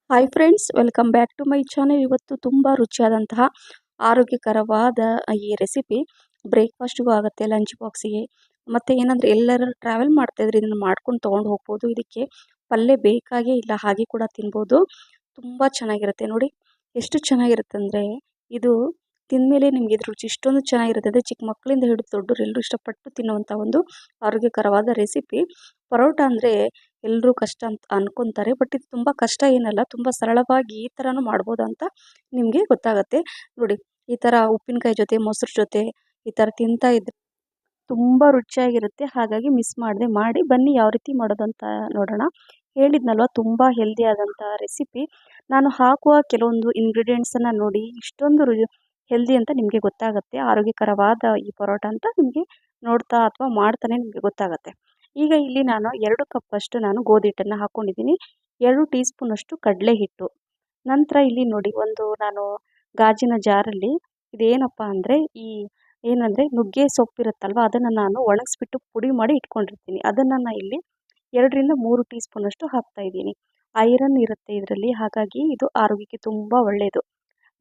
Hi friends, welcome back to my channel. ಇವತ್ತು ತುಂಬ ರುಚಿಯಾದಂತಹ ಆರೋಗ್ಯಕರವಾದ ಈ ರೆಸಿಪಿ ಬ್ರೇಕ್ಫಾಸ್ಟ್ಗೂ ಆಗುತ್ತೆ, ಲಂಚ್ ಬಾಕ್ಸಿಗೆ. ಮತ್ತು ಏನಂದರೆ ಎಲ್ಲರೂ ಟ್ರಾವೆಲ್ ಮಾಡ್ತಾಯಿದ್ರೆ ಇದನ್ನು ಮಾಡ್ಕೊಂಡು ತೊಗೊಂಡು ಹೋಗ್ಬೋದು. ಇದಕ್ಕೆ ಪಲ್ಯ ಬೇಕಾಗೇ ಇಲ್ಲ, ಹಾಗೆ ಕೂಡ ತಿನ್ಬೋದು. ತುಂಬ ಚೆನ್ನಾಗಿರುತ್ತೆ ನೋಡಿ, ಎಷ್ಟು ಚೆನ್ನಾಗಿರುತ್ತೆ ಅಂದರೆ ಇದು ತಿಂದಮೇಲೆ ನಿಮಗೆ ಇದ್ರ ರುಚಿ ಇಷ್ಟೊಂದು ಚೆನ್ನಾಗಿರುತ್ತೆ ಅಂದರೆ ಚಿಕ್ಕ ಮಕ್ಕಳಿಂದ ಹಿಡಿದು ದೊಡ್ಡರು ಎಲ್ಲರೂ ಇಷ್ಟಪಟ್ಟು ತಿನ್ನುವಂಥ ಒಂದು ಆರೋಗ್ಯಕರವಾದ ರೆಸಿಪಿ. ಪರೋಟ ಅಂದರೆ ಎಲ್ಲರೂ ಕಷ್ಟ ಅಂತ ಅನ್ಕೊತಾರೆ, ಬಟ್ ಇದು ತುಂಬ ಕಷ್ಟ ಏನಲ್ಲ, ತುಂಬ ಸರಳವಾಗಿ ಈ ಥರನೂ ಮಾಡ್ಬೋದು ಅಂತ ನಿಮಗೆ ಗೊತ್ತಾಗುತ್ತೆ. ನೋಡಿ, ಈ ಥರ ಉಪ್ಪಿನಕಾಯಿ ಜೊತೆ ಮೊಸರು ಜೊತೆ ಈ ಥರ ತಿಂತಾ ಇದ್ರೆ ತುಂಬ ರುಚಿಯಾಗಿರುತ್ತೆ. ಹಾಗಾಗಿ ಮಿಸ್ ಮಾಡದೆ ಮಾಡಿ ಬನ್ನಿ, ಯಾವ ರೀತಿ ಮಾಡೋದು ಅಂತ ನೋಡೋಣ. ಹೇಳಿದ್ನಲ್ವ, ತುಂಬ ಹೆಲ್ದಿ ಆದಂಥ ರೆಸಿಪಿ. ನಾನು ಹಾಕುವ ಕೆಲವೊಂದು ಇಂಗ್ರೀಡಿಯೆಂಟ್ಸನ್ನು ನೋಡಿ ಇಷ್ಟೊಂದು ಹೆಲ್ದಿ ಅಂತ ನಿಮಗೆ ಗೊತ್ತಾಗುತ್ತೆ. ಆರೋಗ್ಯಕರವಾದ ಈ ಪರೋಟ ಅಂತ ನಿಮಗೆ ನೋಡ್ತಾ ಅಥವಾ ಮಾಡ್ತಾನೆ ನಿಮಗೆ ಗೊತ್ತಾಗುತ್ತೆ. ಈಗ ಇಲ್ಲಿ ನಾನು 2 ಕಪ್ಪಷ್ಟು ನಾನು ಗೋಧಿ ಹಿಟ್ಟನ್ನು ಹಾಕ್ಕೊಂಡಿದ್ದೀನಿ, 2 ಟೀ ಸ್ಪೂನಷ್ಟು ಕಡಲೆ ಹಿಟ್ಟು. ನಂತರ ಇಲ್ಲಿ ನೋಡಿ, ನಾನು ಗಾಜಿನ ಜಾರಲ್ಲಿ ಇದೇನಪ್ಪ ಅಂದರೆ ಏನಂದರೆ ನುಗ್ಗೆ ಸೊಪ್ಪಿರುತ್ತಲ್ವ, ಅದನ್ನು ನಾನು ಒಣಗಿಸ್ಬಿಟ್ಟು ಪುಡಿ ಮಾಡಿ ಇಟ್ಕೊಂಡಿರ್ತೀನಿ. ಅದನ್ನು ನಾನು ಇಲ್ಲಿ 2ರಿಂದ 3 ಟೀ ಸ್ಪೂನಷ್ಟು ಹಾಕ್ತಾಯಿದ್ದೀನಿ. ಐರನ್ ಇರುತ್ತೆ ಇದರಲ್ಲಿ, ಹಾಗಾಗಿ ಇದು ಆರೋಗ್ಯಕ್ಕೆ ತುಂಬ ಒಳ್ಳೆಯದು.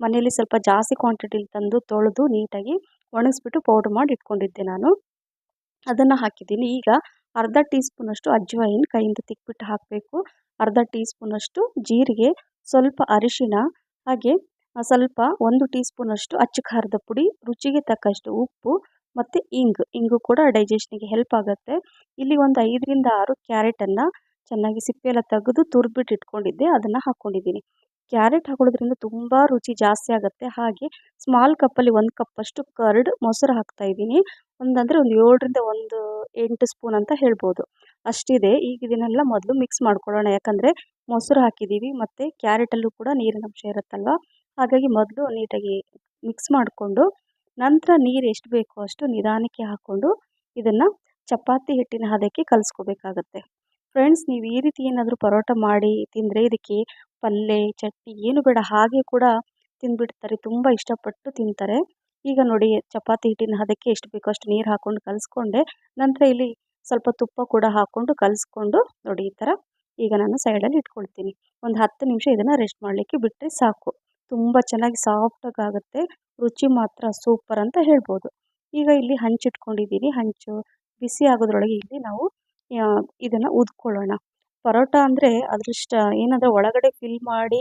ಮನೆಯಲ್ಲಿ ಸ್ವಲ್ಪ ಜಾಸ್ತಿ ಕ್ವಾಂಟಿಟಿಲಿ ತಂದು ತೊಳೆದು ನೀಟಾಗಿ ಒಣಗಿಸ್ಬಿಟ್ಟು ಪೌಡ್ರ್ ಮಾಡಿ ಇಟ್ಕೊಂಡಿದ್ದೆ ನಾನು, ಅದನ್ನು ಹಾಕಿದ್ದೀನಿ. ಈಗ ಅರ್ಧ ಟೀ ಸ್ಪೂನಷ್ಟು ಅಜ್ವಾಯಿನ್ ಕೈಯಿಂದ ತಿಕ್ಬಿಟ್ಟು ಹಾಕಬೇಕು, ಅರ್ಧ ಟೀ ಸ್ಪೂನಷ್ಟು ಜೀರಿಗೆ, ಸ್ವಲ್ಪ ಅರಿಶಿಣ, ಹಾಗೆ ಸ್ವಲ್ಪ 1 ಟೀ ಸ್ಪೂನಷ್ಟು ಅಚ್ಚ ಖಾರದ ಪುಡಿ, ರುಚಿಗೆ ತಕ್ಕಷ್ಟು ಉಪ್ಪು ಮತ್ತು ಇಂಗು ಕೂಡ ಡೈಜೆಷನಿಗೆ ಹೆಲ್ಪ್ ಆಗುತ್ತೆ. ಇಲ್ಲಿ ಒಂದು 5ರಿಂದ 6 ಕ್ಯಾರೆಟನ್ನು ಚೆನ್ನಾಗಿ ಸಿಪ್ಪೆ ಎಲ್ಲ ತೆಗೆದು ತುರಿದ್ಬಿಟ್ಟು ಇಟ್ಕೊಂಡಿದ್ದೆ, ಅದನ್ನು ಹಾಕ್ಕೊಂಡಿದ್ದೀನಿ. ಕ್ಯಾರೆಟ್ ಹಾಕೊಳ್ಳೋದ್ರಿಂದ ತುಂಬ ರುಚಿ ಜಾಸ್ತಿ ಆಗುತ್ತೆ. ಹಾಗೆ ಸ್ಮಾಲ್ ಕಪ್ಪಲ್ಲಿ 1 ಕಪ್ಪಷ್ಟು ಕರ್ಡ್ ಮೊಸರು ಹಾಕ್ತಾಯಿದ್ದೀನಿ. ಒಂದು 7ರಿಂದ 8 ಸ್ಪೂನ್ ಅಂತ ಹೇಳ್ಬೋದು, ಅಷ್ಟಿದೆ. ಈಗ ಇದನ್ನೆಲ್ಲ ಮೊದಲು ಮಿಕ್ಸ್ ಮಾಡ್ಕೊಳ್ಳೋಣ, ಯಾಕಂದರೆ ಮೊಸರು ಹಾಕಿದ್ದೀವಿ ಮತ್ತು ಕ್ಯಾರೆಟಲ್ಲೂ ಕೂಡ ನೀರಿನ ಅಂಶ ಇರುತ್ತಲ್ವ. ಹಾಗಾಗಿ ಮೊದಲು ನೀಟಾಗಿ ಮಿಕ್ಸ್ ಮಾಡಿಕೊಂಡು ನಂತರ ನೀರು ಎಷ್ಟು ಬೇಕೋ ಅಷ್ಟು ನಿಧಾನಕ್ಕೆ ಹಾಕ್ಕೊಂಡು ಇದನ್ನು ಚಪಾತಿ ಹಿಟ್ಟಿನ ಹದಕ್ಕೆ ಕಲಿಸ್ಕೋಬೇಕಾಗತ್ತೆ. ಫ್ರೆಂಡ್ಸ್, ನೀವು ಈ ರೀತಿ ಏನಾದರೂ ಪರೋಟ ಮಾಡಿ ತಿಂದರೆ ಇದಕ್ಕೆ ಪಲ್ಯ ಚಟ್ನಿ ಏನು ಬೇಡ, ಹಾಗೆ ಕೂಡ ತಿಂದ್ಬಿಡ್ತಾರೆ, ತುಂಬ ಇಷ್ಟಪಟ್ಟು ತಿಂತಾರೆ. ಈಗ ನೋಡಿ, ಚಪಾತಿ ಹಿಟ್ಟಿನ ಹದಕ್ಕೆ ಎಷ್ಟು ಬೇಕೋ ಅಷ್ಟು ನೀರು ಹಾಕ್ಕೊಂಡು ಕಲಿಸ್ಕೊಂಡೆ. ನಂತರ ಇಲ್ಲಿ ಸ್ವಲ್ಪ ತುಪ್ಪ ಕೂಡ ಹಾಕ್ಕೊಂಡು ಕಲಿಸ್ಕೊಂಡು ನೋಡಿ, ಈ ಥರ ಈಗ ನಾನು ಸೈಡಲ್ಲಿ ಇಟ್ಕೊಳ್ತೀನಿ. ಒಂದು 10 ನಿಮಿಷ ಇದನ್ನು ರೆಸ್ಟ್ ಮಾಡಲಿಕ್ಕೆ ಬಿಟ್ಟರೆ ಸಾಕು. ತುಂಬ ಚೆನ್ನಾಗಿ ಸಾಫ್ಟಾಗಿ ಆಗುತ್ತೆ, ರುಚಿ ಮಾತ್ರ ಸೂಪರ್ ಅಂತ ಹೇಳ್ಬೋದು. ಈಗ ಇಲ್ಲಿ ಹಂಚಿಟ್ಕೊಂಡಿದ್ದೀನಿ, ಹಂಚು ಬಿಸಿ ಆಗೋದ್ರೊಳಗೆ ಇಲ್ಲಿ ನಾವು ಇದನ್ನು ಉದ್ಕೊಳ್ಳೋಣ. ಪರೋಟ ಅಂದರೆ ಅದೃಷ್ಟ ಏನಂದರೆ ಒಳಗಡೆ ಫಿಲ್ ಮಾಡಿ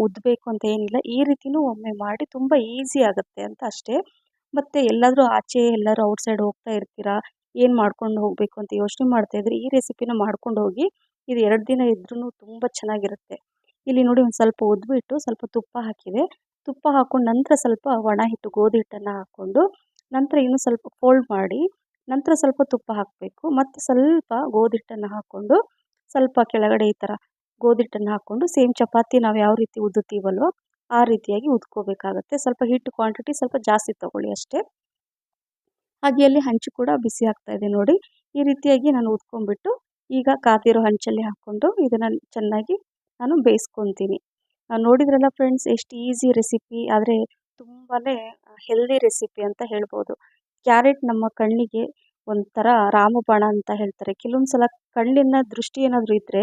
ಉದ್ದಬೇಕು ಅಂತ ಏನಿಲ್ಲ, ಈ ರೀತಿಯೂ ಒಮ್ಮೆ ಮಾಡಿ ತುಂಬ ಈಸಿ ಆಗುತ್ತೆ ಅಂತ ಅಷ್ಟೇ. ಮತ್ತು ಎಲ್ಲಾದರೂ ಆಚೆ ಎಲ್ಲರೂ ಔಟ್ಸೈಡ್ ಹೋಗ್ತಾ ಇರ್ತೀರಾ, ಏನು ಮಾಡ್ಕೊಂಡು ಹೋಗಬೇಕು ಅಂತ ಯೋಚನೆ ಮಾಡ್ತಾಯಿದ್ರೆ ಈ ರೆಸಿಪಿನ ಮಾಡ್ಕೊಂಡು ಹೋಗಿ, ಇದು 2 ದಿನ ಇದ್ರೂ ತುಂಬ ಚೆನ್ನಾಗಿರುತ್ತೆ. ಇಲ್ಲಿ ನೋಡಿ, ಒಂದು ಸ್ವಲ್ಪ ಉದ್ಬಿಟ್ಟು ಸ್ವಲ್ಪ ತುಪ್ಪ ಹಾಕಿದೆ, ತುಪ್ಪ ಹಾಕ್ಕೊಂಡು ನಂತರ ಸ್ವಲ್ಪ ಒಣ ಹಿಟ್ಟು ಗೋಧಿ ಹಿಟ್ಟನ್ನು ಹಾಕ್ಕೊಂಡು ನಂತರ ಇನ್ನೂ ಸ್ವಲ್ಪ ಫೋಲ್ಡ್ ಮಾಡಿ ನಂತರ ಸ್ವಲ್ಪ ತುಪ್ಪ ಹಾಕಬೇಕು, ಮತ್ತು ಸ್ವಲ್ಪ ಗೋಧಿ ಹಿಟ್ಟನ್ನು ಹಾಕ್ಕೊಂಡು ಸ್ವಲ್ಪ ಕೆಳಗಡೆ ಈ ಥರ ಗೋಧಿ ಹಿಟ್ಟನ್ನು ಹಾಕ್ಕೊಂಡು ಸೇಮ್ ಚಪಾತಿ ನಾವು ಯಾವ ರೀತಿ ಉದ್ದುತ್ತೀವಲ್ವ ಆ ರೀತಿಯಾಗಿ ಉದ್ಕೋಬೇಕಾಗತ್ತೆ. ಸ್ವಲ್ಪ ಹಿಟ್ಟು ಕ್ವಾಂಟಿಟಿ ಸ್ವಲ್ಪ ಜಾಸ್ತಿ ತೊಗೊಳ್ಳಿ ಅಷ್ಟೇ. ಹಾಗೆ ಅಲ್ಲಿ ಹಂಚು ಕೂಡ ಬಿಸಿ ಆಗ್ತಾಯಿದೆ ನೋಡಿ, ಈ ರೀತಿಯಾಗಿ ನಾನು ಉದ್ಕೊಂಡ್ಬಿಟ್ಟು ಈಗ ಕಾದಿರೋ ಹಂಚಲ್ಲಿ ಹಾಕ್ಕೊಂಡು ಇದನ್ನು ಚೆನ್ನಾಗಿ ನಾನು ಬೇಯಿಸ್ಕೊತೀನಿ. ನೋಡಿದ್ರಲ್ಲ ಫ್ರೆಂಡ್ಸ್, ಎಷ್ಟು ಈಸಿ ರೆಸಿಪಿ, ಆದರೆ ತುಂಬಾ ಹೆಲ್ದಿ ರೆಸಿಪಿ ಅಂತ ಹೇಳ್ಬೋದು. ಕ್ಯಾರೆಟ್ ನಮ್ಮ ಕಣ್ಣಿಗೆ ಒಂಥರ ರಾಮಬಾಣ ಅಂತ ಹೇಳ್ತಾರೆ. ಕೆಲವೊಂದು ಸಲ ಕಣ್ಣಿನ ದೃಷ್ಟಿ ಏನಾದರೂ ಇದ್ದರೆ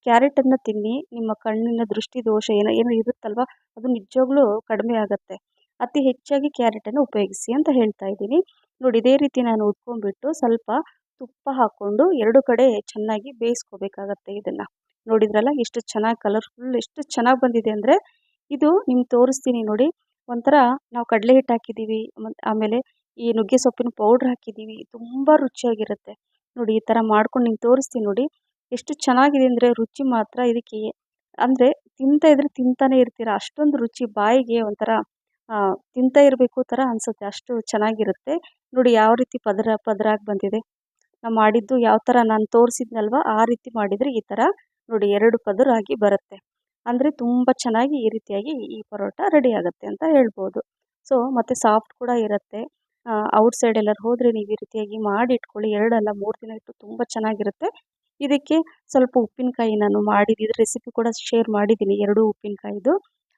ಕ್ಯಾರೆಟನ್ನು ತಿನ್ನಿ, ನಿಮ್ಮ ಕಣ್ಣಿನ ದೃಷ್ಟಿ ದೋಷ ಏನೋ ಇರುತ್ತಲ್ವ, ಅದು ನಿಜವಾಗ್ಲೂ ಕಡಿಮೆ ಆಗುತ್ತೆ. ಅತಿ ಹೆಚ್ಚಾಗಿ ಕ್ಯಾರೆಟನ್ನು ಉಪಯೋಗಿಸಿ ಅಂತ ಹೇಳ್ತಾ ಇದ್ದೀನಿ. ನೋಡಿ, ಇದೇ ರೀತಿ ನಾನು ಉದ್ಕೊಂಡ್ಬಿಟ್ಟು ಸ್ವಲ್ಪ ತುಪ್ಪ ಹಾಕ್ಕೊಂಡು 2 ಕಡೆ ಚೆನ್ನಾಗಿ ಬೇಯಿಸ್ಕೋಬೇಕಾಗತ್ತೆ. ಇದನ್ನು ನೋಡಿದ್ರಲ್ಲ, ಎಷ್ಟು ಚೆನ್ನಾಗಿ ಕಲರ್ಫುಲ್ ಎಷ್ಟು ಚೆನ್ನಾಗಿ ಬಂದಿದೆ ಅಂದರೆ, ಇದು ನಿಮ್ಗೆ ತೋರಿಸ್ತೀನಿ ನೋಡಿ. ಒಂಥರ ನಾವು ಕಡಲೆ ಹಿಟ್ಟು ಹಾಕಿದ್ದೀವಿ, ಆಮೇಲೆ ಈ ನುಗ್ಗೆ ಸೊಪ್ಪಿನ ಪೌಡ್ರ್ ಹಾಕಿದ್ದೀವಿ, ತುಂಬ ರುಚಿಯಾಗಿರುತ್ತೆ. ನೋಡಿ, ಈ ಥರ ಮಾಡ್ಕೊಂಡು ನಿಮ್ಗೆ ತೋರಿಸ್ತೀನಿ ನೋಡಿ, ಎಷ್ಟು ಚೆನ್ನಾಗಿದೆ ಅಂದರೆ ರುಚಿ ಮಾತ್ರ ಇದಕ್ಕೆ ಅಂದರೆ ತಿಂತಾ ಇದ್ರೆ ತಿಂತಾನೆ ಇರ್ತೀರ, ಅಷ್ಟೊಂದು ರುಚಿ, ಬಾಯಿಗೆ ಒಂಥರ ತಿಂತಾ ಇರಬೇಕು ಥರ ಅನಿಸುತ್ತೆ, ಅಷ್ಟು ಚೆನ್ನಾಗಿರುತ್ತೆ. ನೋಡಿ ಯಾವ ರೀತಿ ಪದರ ಪದರಾಗಿ ಬಂದಿದೆ. ನಾವು ಮಾಡಿದ್ದು ಯಾವ ಥರ ನಾನು ತೋರಿಸಿದ್ನಲ್ವ ಆ ರೀತಿ ಮಾಡಿದರೆ ಈ ಥರ ನೋಡಿ 2 ಪದರಾಗಿ ಬರುತ್ತೆ. ಅಂದರೆ ತುಂಬ ಚೆನ್ನಾಗಿ ಈ ರೀತಿಯಾಗಿ ಈ ಪರೋಟ ರೆಡಿ ಆಗುತ್ತೆ ಅಂತ ಹೇಳ್ಬೋದು. ಸೊ ಮತ್ತು ಸಾಫ್ಟ್ ಕೂಡ ಇರುತ್ತೆ. ಔಟ್ಸೈಡ್ ಎಲ್ಲರೂ ಹೋದರೆ ನೀವು ಈ ರೀತಿಯಾಗಿ ಮಾಡಿ ಇಟ್ಕೊಳ್ಳಿ, 2 ಅಲ್ಲ 3 ದಿನ ಇಟ್ಟು ತುಂಬ ಚೆನ್ನಾಗಿರುತ್ತೆ. ಇದಕ್ಕೆ ಸ್ವಲ್ಪ ಉಪ್ಪಿನಕಾಯಿ ನಾನು ಮಾಡಿದ್ದು ರೆಸಿಪಿ ಕೂಡ ಶೇರ್ ಮಾಡಿದ್ದೀನಿ, 2 ಉಪ್ಪಿನಕಾಯಿದು.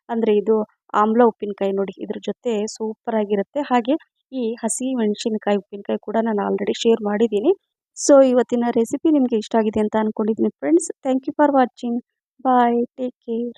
ಅಂದರೆ ಇದು ಆಮ್ಲ ಉಪ್ಪಿನಕಾಯಿ ನೋಡಿ, ಇದ್ರ ಜೊತೆ ಸೂಪರಾಗಿರುತ್ತೆ. ಹಾಗೆ ಈ ಹಸಿ ಮೆಣಸಿನಕಾಯಿ ಉಪ್ಪಿನಕಾಯಿ ಕೂಡ ನಾನು ಆಲ್ರೆಡಿ ಶೇರ್ ಮಾಡಿದ್ದೀನಿ. ಸೊ ಇವತ್ತಿನ ರೆಸಿಪಿ ನಿಮಗೆ ಇಷ್ಟ ಆಗಿದೆ ಅಂತ ಅಂದ್ಕೊಂಡಿದ್ದೀನಿ friends. Thank you for watching. Bye, take care.